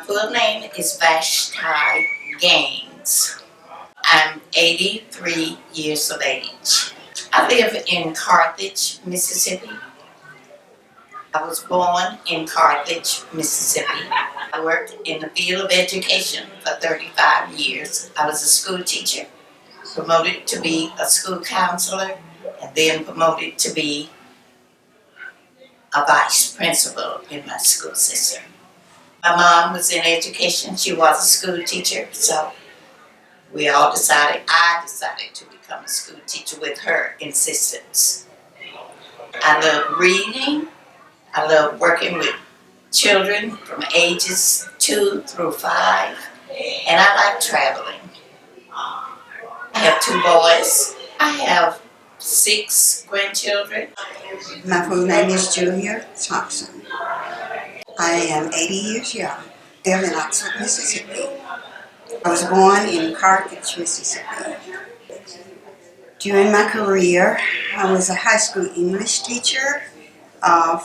full name is Vashti Gaines. I'm 83 years of age. I live in Carthage, Mississippi. I was born in Carthage, Mississippi. I worked in the field of education for 35 years. I was a school teacher, promoted to be a school counselor, and then promoted to be a vice principal in my school system. My mom was in education. She was a school teacher, so I decided to become a school teacher with her insistence. I love reading. I love working with children from ages 2 through 5, and I like traveling. I have 2 boys. I have 6 grandchildren. My full name is Julia Thompson. I am 80 years young. I live in Oxford, Mississippi. I was born in Carthage, Mississippi. During my career, I was a high school English teacher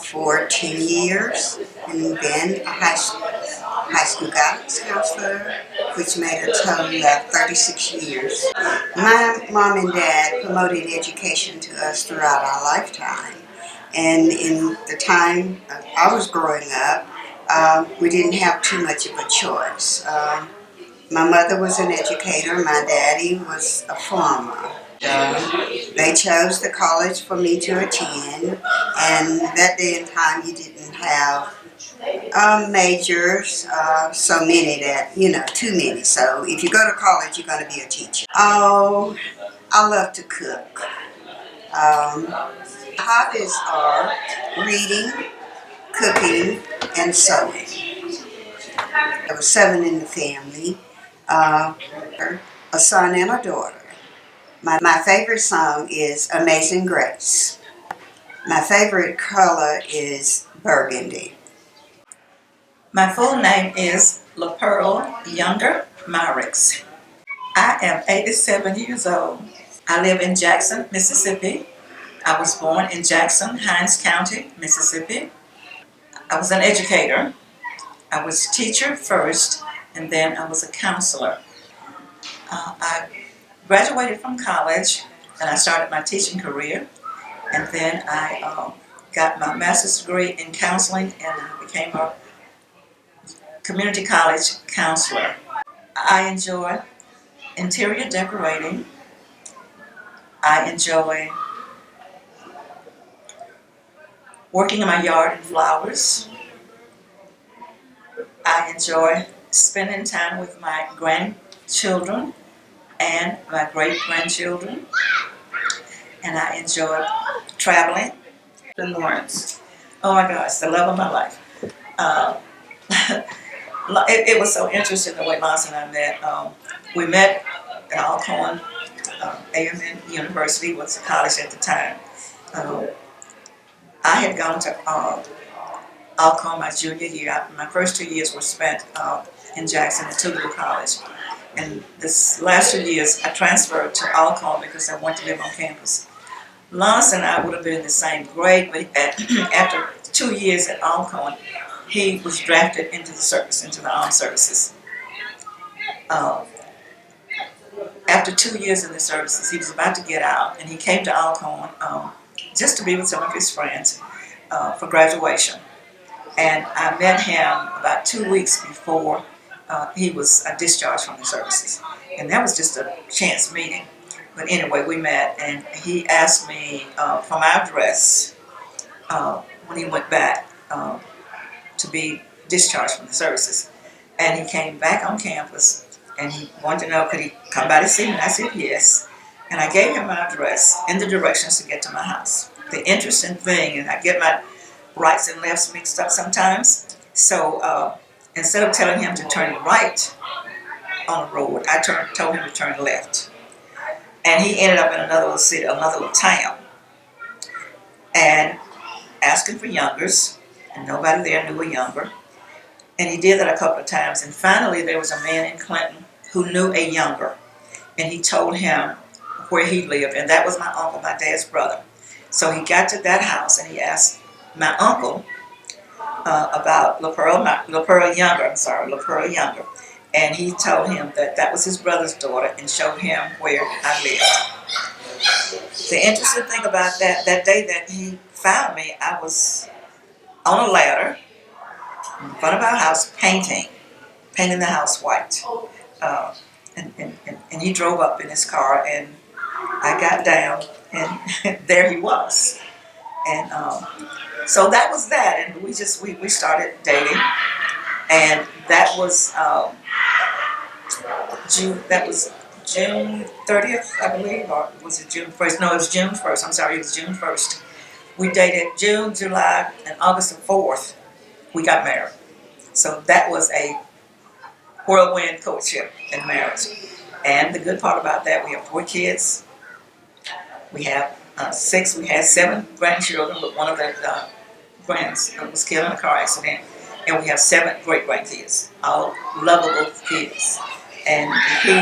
for 10 years, and then a high school guidance counselor, which made a total of 36 years. My mom and dad promoted education to us throughout our lifetime. And in the time I was growing up, we didn't have too much of a choice. My mother was an educator, my daddy was a farmer. They chose the college for me to attend, and that day and time you didn't have majors, so many that, too many. So if you go to college, you're going to be a teacher. Oh, I love to cook. Hobbies are reading, cooking, and sewing. There were 7 in the family, a son and a daughter. My favorite song is Amazing Grace. My favorite color is burgundy. My full name is LaPearl Younger Myricks. I am 87 years old. I live in Jackson, Mississippi. I was born in Jackson, Hinds County, Mississippi. I was an educator. I was a teacher first, and then I was a counselor. I graduated from college, and I started my teaching career, and then I got my master's degree in counseling, and I became a community college counselor. I enjoy interior decorating. I enjoy working in my yard in flowers. I enjoy spending time with my grandchildren and my great-grandchildren. And I enjoy traveling. In Lawrence. Oh my gosh, the love of my life. It was so interesting the way Lance and I met. We met at Alcorn A&M University, was a college at the time. I had gone to Alcorn my junior year. My first 2 years were spent in Jackson at Tougaloo College. And this last 2 years, I transferred to Alcorn because I wanted to live on campus. Lance and I would have been in the same grade, but after 2 years at Alcorn, he was drafted into the service, into the armed services. After 2 years in the services, he was about to get out, and he came to Alcorn just to be with some of his friends for graduation. And I met him about 2 weeks before he was discharged from the services. And that was just a chance meeting. But anyway, we met, and he asked me for my address when he went back to be discharged from the services. And he came back on campus, and he wanted to know, could he come by to see me? And I said yes. And I gave him my address and the directions to get to my house. The interesting thing, and I get my rights and lefts mixed up sometimes, so instead of telling him to turn right on the road, I told him to turn left. And he ended up in another little city, another little town, and asking for youngers, and nobody there knew a younger. And he did that a couple of times, and finally there was a man in Clinton who knew a younger, and he told him where he lived, and that was my uncle, my dad's brother. So he got to that house, and he asked my uncle about LaPearl Younger. And he told him that that was his brother's daughter and showed him where I lived. The interesting thing about that day that he found me, I was on a ladder in front of our house painting the house white. Uh, and he drove up in his car, and I got down, and there he was. And so that was that, and we started dating, and that was June 30th, I believe, or was it June 1st? No, it was June 1st. I'm sorry, it was June 1st. We dated June, July, and August the 4th. We got married. So that was a whirlwind courtship and marriage. And the good part about that, we have 4 kids. We have we had 7 grandchildren, but one of the grands was killed in a car accident. And we have 7 great grandkids, all lovable kids. And he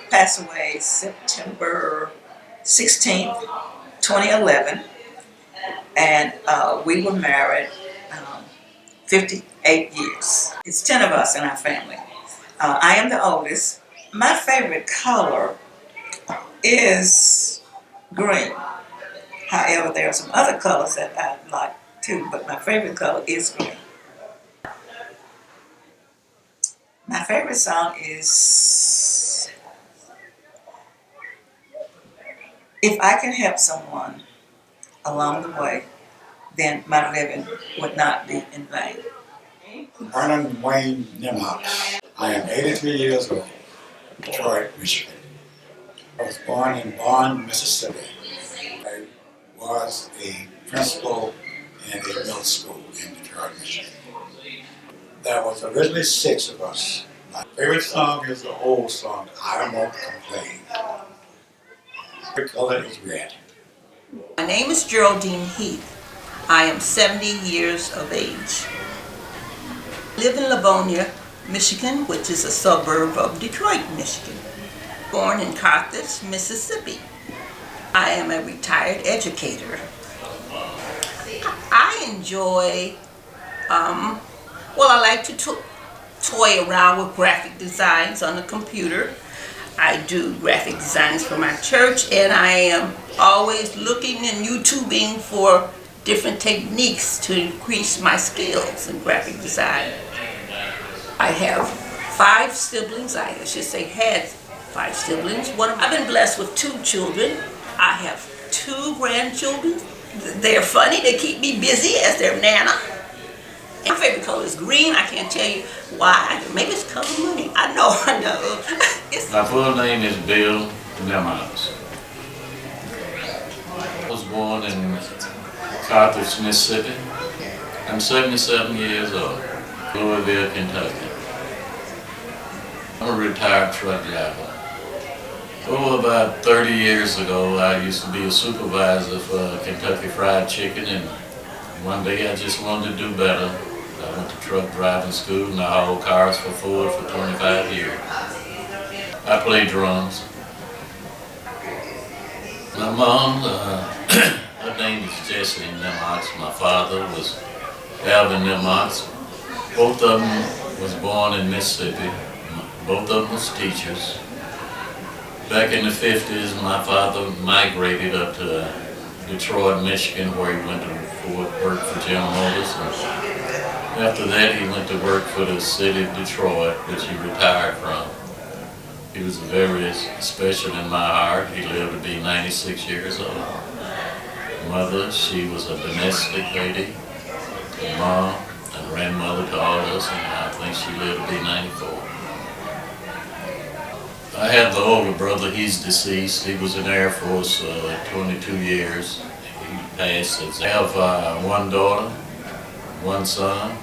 passed away September 16th, 2011. And we were married 58 years. It's 10 of us in our family. I am the oldest. My favorite color is green. However, there are some other colors that I like too, but my favorite color is green. My favorite song is If I Can Help Someone Along the Way, then my living would not be in vain. Vernon Wayne Nimocks. I am 83 years old, Detroit, Michigan. I was born in Bond, Mississippi. I was a principal in a middle school in Detroit, Michigan. There was originally 6 of us. My favorite song is the old song, I Won't Complain. The color is red. My name is Geraldine Heath. I am 70 years of age. I live in Livonia, Michigan, which is a suburb of Detroit, Michigan. Born in Carthage, Mississippi. I am a retired educator. I enjoy, I like to toy around with graphic designs on the computer. I do graphic designs for my church, and I am always looking and YouTubing for different techniques to increase my skills in graphic design. I have 5 siblings. I should say had 5 siblings. I've been blessed with 2 children. I have 2 grandchildren. They're funny. They keep me busy as their nana. My favorite color is green. I can't tell you why. Maybe it's color money. I know. My full name is Bill Nimocks. I was born in Carthage, Mississippi. I'm 77 years old. Louisville, Kentucky. I'm a retired truck driver. Oh, about 30 years ago, I used to be a supervisor for Kentucky Fried Chicken, and one day I just wanted to do better. I went to truck driving school and I hauled cars for Ford for 25 years. I played drums. My mom, her name is Jessie Nimocks. My father was Alvin Nimocks. Both of them was born in Mississippi. Both of them was teachers. Back in the 50s, my father migrated up to Detroit, Michigan, where he went to work for General Motors. And after that, he went to work for the city of Detroit, which he retired from. He was very special in my heart. He lived to be 96 years old. Mother, she was a domestic lady, a mom, and grandmother to all of us, and I think she lived to be 94. I have the older brother, he's deceased. He was in the Air Force 22 years. He passed. I have 1 daughter, 1 son.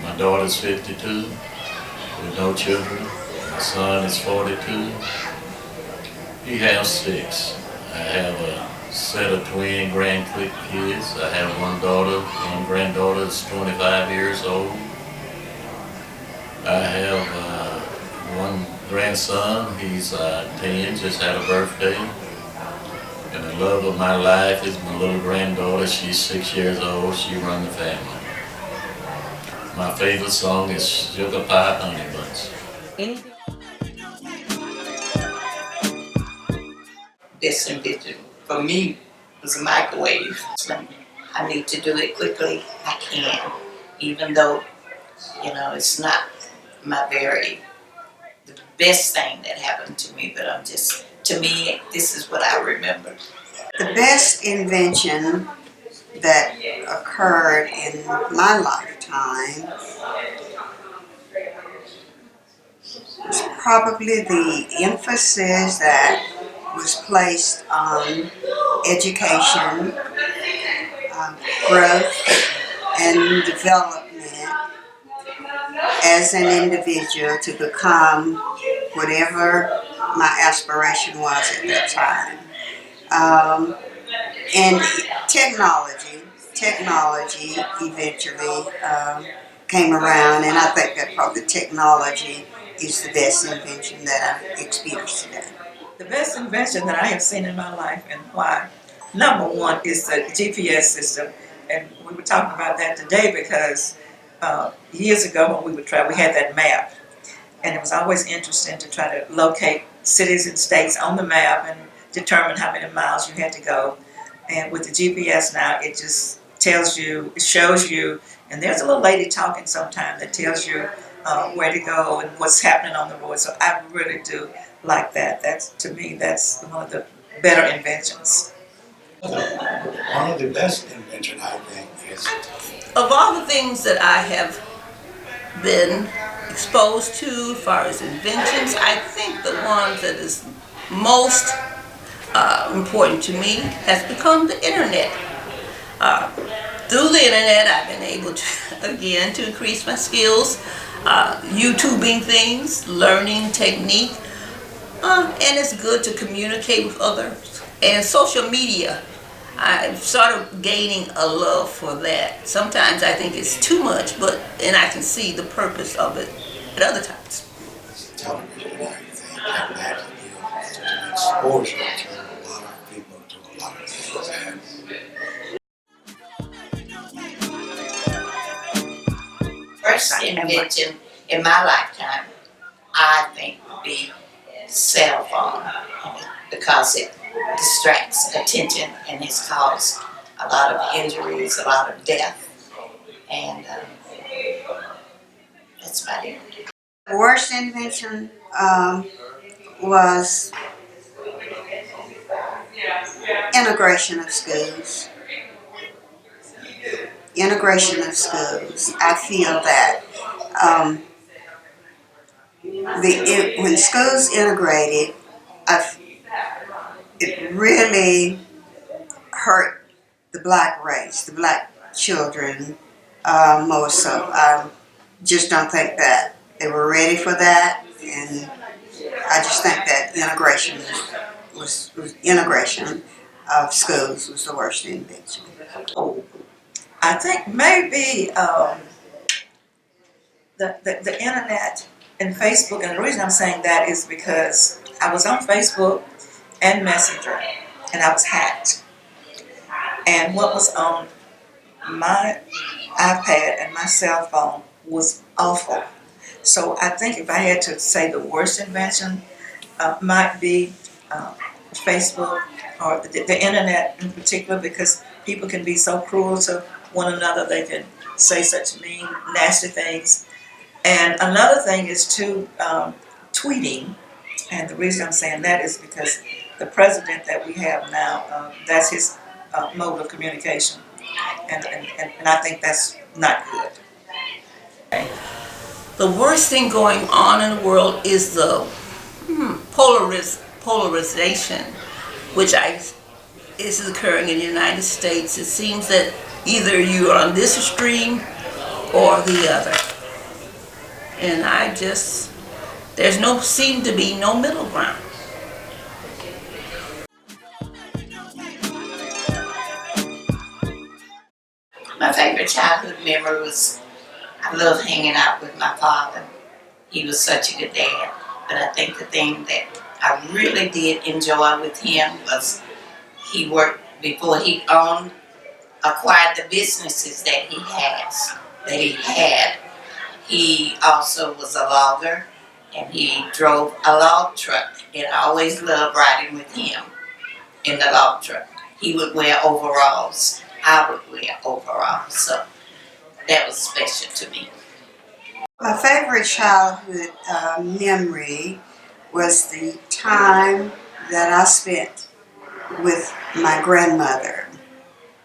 My daughter's 52 with no children. My son is 42. He has 6. I have a set of twin grandkids. I have 1 daughter, 1 granddaughter that's 25 years old. I have 1 grandson, he's 10, just had a birthday. And the love of my life is my little granddaughter. She's 6 years old. She runs the family. My favorite song is Sugar Pie Honey Bunch. Best invention for me was a microwave. I need to do it quickly, I can. Even though, it's not the best thing that happened to me, but to me, this is what I remember. The best invention that occurred in my lifetime was probably the emphasis that was placed on education, growth, and development as an individual to become whatever my aspiration was at that time. And technology eventually came around, and I think that probably technology is the best invention that I've experienced today. The best invention that I have seen in my life, and why, number one is the GPS system. And we were talking about that today because years ago when we would travel, we had that map. And it was always interesting to try to locate cities and states on the map and determine how many miles you had to go. And with the GPS now, it just tells you, it shows you, and there's a little lady talking sometime that tells you where to go and what's happening on the road. So I really do like that. To me, that's one of the better inventions. One of the best inventions, I think, is Of all the things that I have been exposed to as far as inventions, I think the one that is most important to me has become the internet. Through the internet, I've been able to increase my skills, YouTubing things, learning technique, and it's good to communicate with others. And social media, I'm sort of gaining a love for that. Sometimes I think it's too much, and I can see the purpose of it at other times. television and everything, and that gives an exposure to a lot of people to a lot of things. First invention in my lifetime, I think, would be cell phone, because it distracts attention and has caused a lot of injuries, a lot of death, and that's about it. The worst invention was integration of schools. Integration of schools. I feel that when schools integrated, it really hurt the black race, the black children more so. I just don't think that they were ready for that, and I just think that integration of schools was the worst invention. I think maybe the internet and Facebook, and the reason I'm saying that is because I was on Facebook and Messenger, and I was hacked. And what was on my iPad and my cell phone was awful. So I think if I had to say the worst invention might be Facebook or the internet in particular, because people can be so cruel to one another. They can say such mean, nasty things. And another thing is too, tweeting. And the reason I'm saying that is because the president that we have now, that's his mode of communication. And I think that's not good. The worst thing going on in the world is the polarization, which is occurring in the United States. It seems that either you are on this extreme or the other. And seem to be no middle ground. My favorite childhood memory was I loved hanging out with my father. He was such a good dad. But I think the thing that I really did enjoy with him was He worked before he acquired the businesses that he had. He also was a logger, and he drove a log truck. And I always loved riding with him in the log truck. He would wear overalls. I would wear overalls. So that was special to me. My favorite childhood memory was the time that I spent with my grandmother.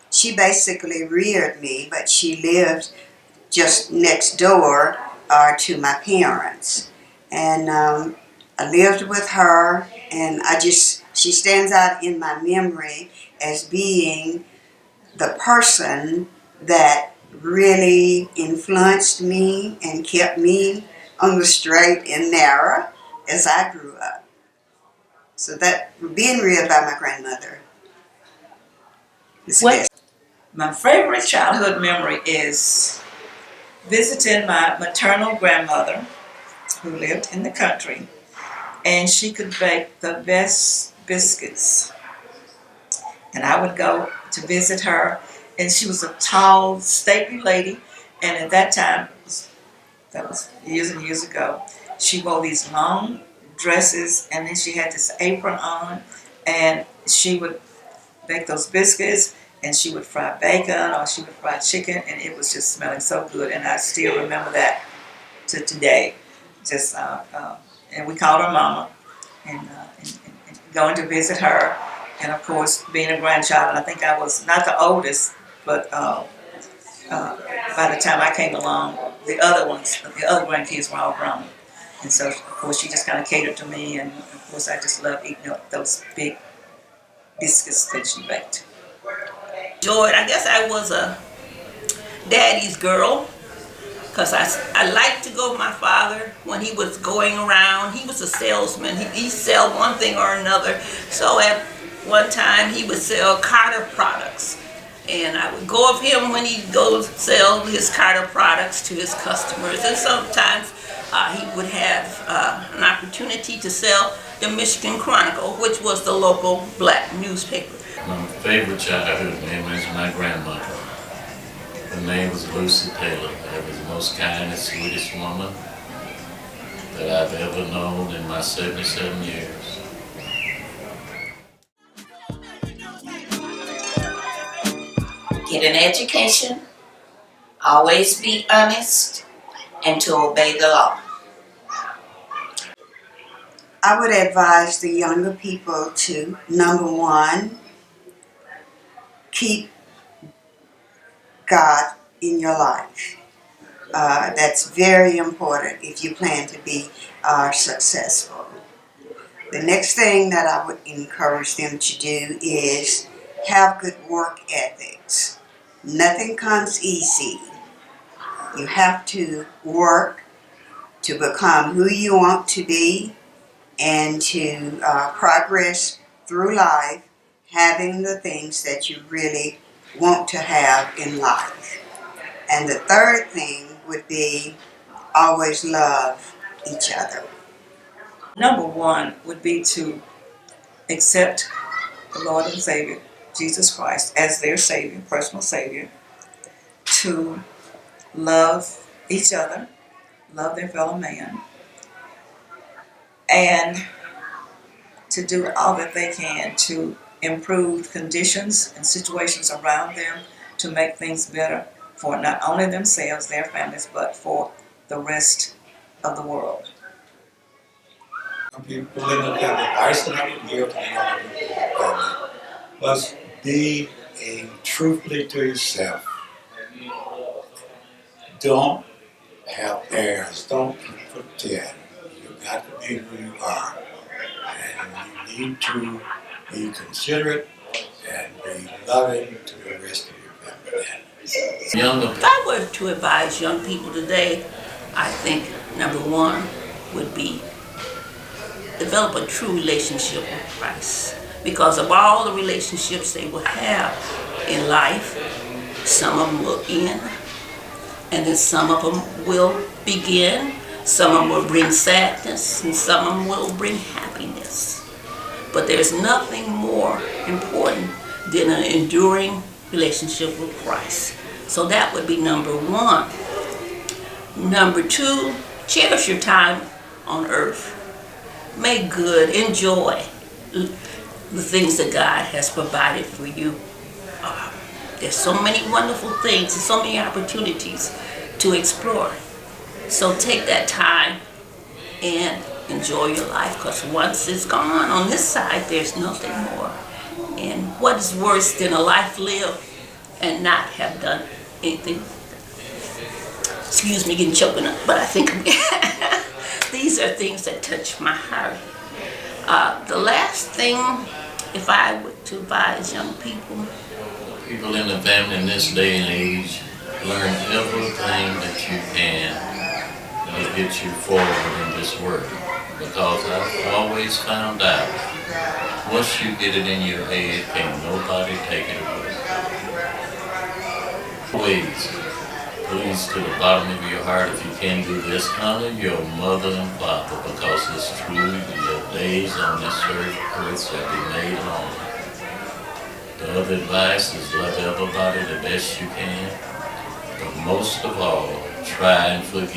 She basically reared me, but she lived just next door to my parents. And I lived with her, and she stands out in my memory as being the person that really influenced me and kept me on the straight and narrow as I grew up. So that being reared by my grandmother is the best. My favorite childhood memory is visiting my maternal grandmother who lived in the country, and she could bake the best biscuits. And I would go to visit her, and she was a tall, stately lady, and at that time, that was years and years ago, she wore these long dresses, and then she had this apron on, and she would bake those biscuits, and she would fry bacon or she would fry chicken, and it was just smelling so good, and I still remember that to today. Just and we called her Mama, and going to visit her, and of course being a grandchild. And I think I was not the oldest, but by the time I came along, the other grandkids were all grown, and so of course she just kind of catered to me, and of course I just loved eating up those big biscuits that she baked. George, I guess I was a daddy's girl, because I liked to go with my father when he was going around. He was a salesman. He'd sell one thing or another. So at one time he would sell Carter products. And I would go with him when he'd go sell his Carter products to his customers. And sometimes he would have an opportunity to sell the Michigan Chronicle, which was the local black newspaper. My favorite childhood memory is my grandmother. Her name was Lucy Taylor. She was the most kindest, sweetest woman that I've ever known in my 77 years. Get an education, always be honest, and to obey the law. I would advise the younger people to, number one, keep God in your life. That's very important if you plan to be successful. The next thing that I would encourage them to do is have good work ethics. Nothing comes easy. You have to work to become who you want to be and to progress through life, having the things that you really want to have in life. And the third thing would be always love each other. Number one would be to accept the Lord and Savior, Jesus Christ, as their Savior, personal Savior, to love each other, love their fellow man, and to do all that they can to improve conditions and situations around them to make things better for not only themselves, their families, but for the rest of the world. Some people live in the advice that I would give to the young people was be truthfully to yourself. Don't have airs. Don't pretend. You got to be who you are, and you need to be considerate and be loving to the rest of your family. If I were to advise young people today, I think number one would be develop a true relationship with Christ. Because of all the relationships they will have in life, some of them will end, and then some of them will begin. Some of them will bring sadness, and some of them will bring happiness. But there's nothing more important than an enduring relationship with Christ. So that would be number one. Number two, cherish your time on earth. Make good, enjoy the things that God has provided for you. There's so many wonderful things and so many opportunities to explore. So take that time and enjoy your life, because once it's gone on this side, there's nothing more. And what is worse than a life lived and not have done anything? Excuse me, getting choking up, but I think these are things that touch my heart. The last thing, if I were to advise young people, People in the family in this day and age, learn everything that you can to get you forward in this world. Because I've always found out, once you get it in your head, can't nobody take it away. Always, please, to the bottom of your heart, if you can do this, honor your mother and father, because it's true, your days on this earth shall be made long. The other advice is love everybody the best you can, but most of all, try and forgive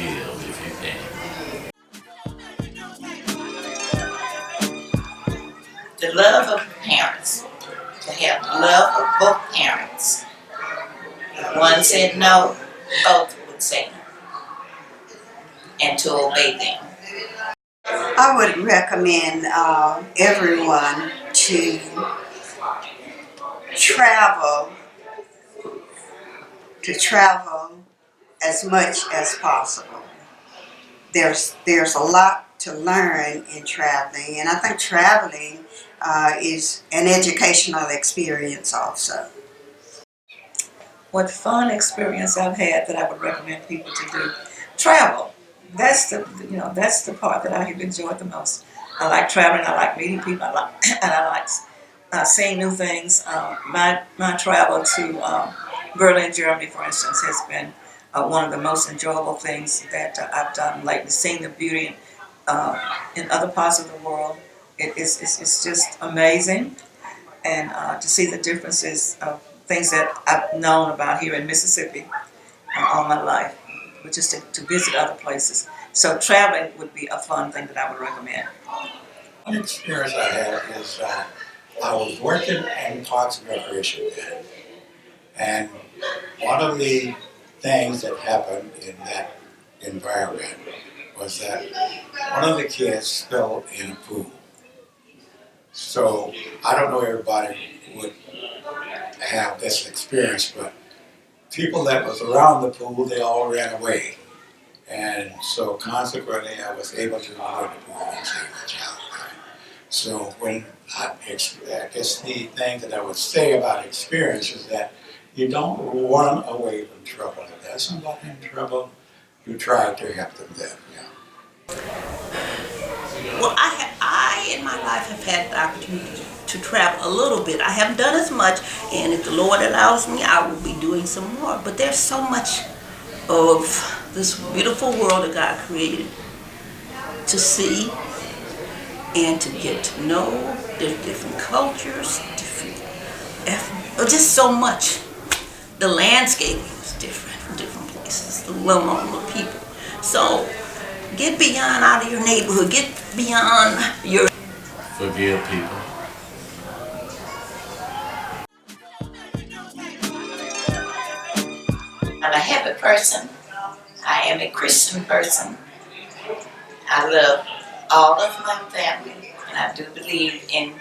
if you can. The love of parents, to have the love of both parents. If one said no, both would say no, and to obey them. I would recommend everyone to travel as much as possible. There's a lot to learn in traveling, and I think traveling is an educational experience also. What fun experience I've had that I would recommend people to do. Travel. That's the part that I have enjoyed the most. I like traveling. I like meeting people. And I like seeing new things. My travel to Berlin, Germany, for instance, has been one of the most enjoyable things that I've done lately. Seeing the beauty in other parts of the world, it's just amazing, and to see the differences of things that I've known about here in Mississippi all my life, but just to visit other places. So traveling would be a fun thing that I would recommend. One experience I had is I was working in Parks and Recreation then, and one of the things that happened in that environment was that one of the kids spilled in a pool. So I don't know everybody would have this experience, but people that was around the pool, they all ran away. And so consequently, I was able to avoid the pool and save the child. So when I guess the thing that I would say about experience is that you don't run away from trouble. If there's somebody in trouble, you try to help them then. Yeah. well, I in my life have had the opportunity to travel a little bit. I haven't done as much, and if the Lord allows me, I will be doing some more. But there's so much of this beautiful world that God created to see and to get to know. There's different cultures, just so much. The landscape is different from different places, the well-known people. So get beyond out of your neighborhood, get beyond your... Forgive people. I'm a happy person. I am a Christian person. I love all of my family, and I do believe in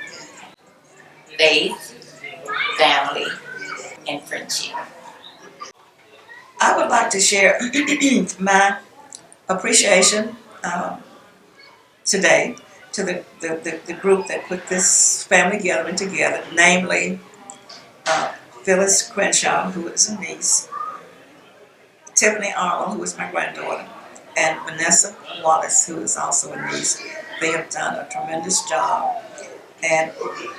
faith, family, and friendship. I would like to share my appreciation today to the group that put this family gathering together, namely Phyllis Crenshaw, who is a niece, Tiffany Arnold, who is my granddaughter, and Vanessa Wallace, who is also a niece. They have done a tremendous job, and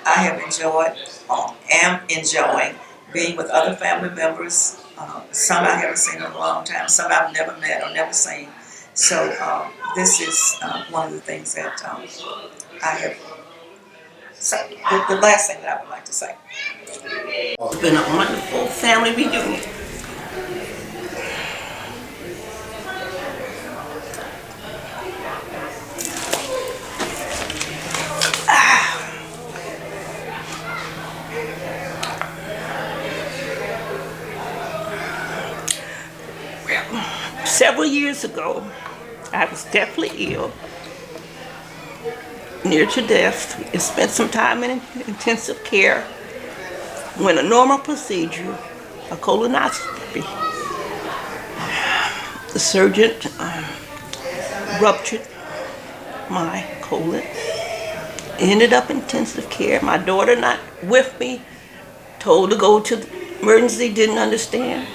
I have enjoyed, am enjoying being with other family members. Some I haven't seen in a long time, some I've never met or never seen. So this is one of the things that I have say the last thing that I would like to say. It's been a wonderful family reunion. Several years ago, I was deathly ill, near to death, and spent some time in intensive care when a normal procedure, a colonoscopy, the surgeon ruptured my colon. Ended up in intensive care. My daughter not with me, told to go to the emergency, didn't understand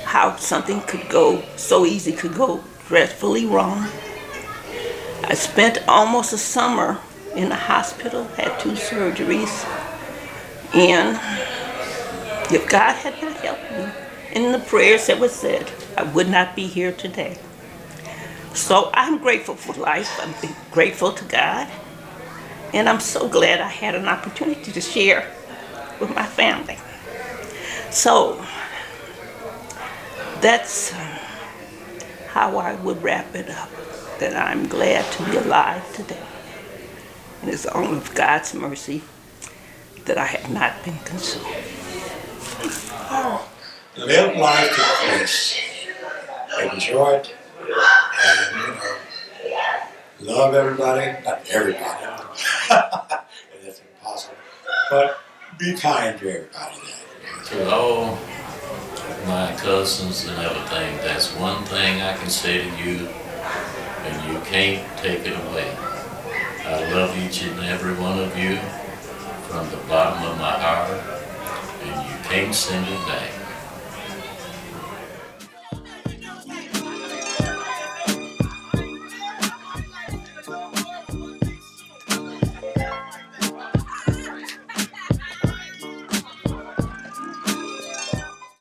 how something could go so easy, could go dreadfully wrong. I spent almost a summer in the hospital, had 2 surgeries, and if God had not helped me in the prayers that were said, I would not be here today. So I'm grateful for life. I'm grateful to God, and I'm so glad I had an opportunity to share with my family. So that's how I would wrap it up, that I'm glad to be alive today. And it's only of God's mercy that I have not been consumed. Live life to the fullest. Enjoy it. And, love everybody. Not everybody. That's impossible. But be kind to everybody. To all my cousins and everything, that's one thing I can say to you, and you can't take it away. I love each and every one of you from the bottom of my heart, and you can't send it back.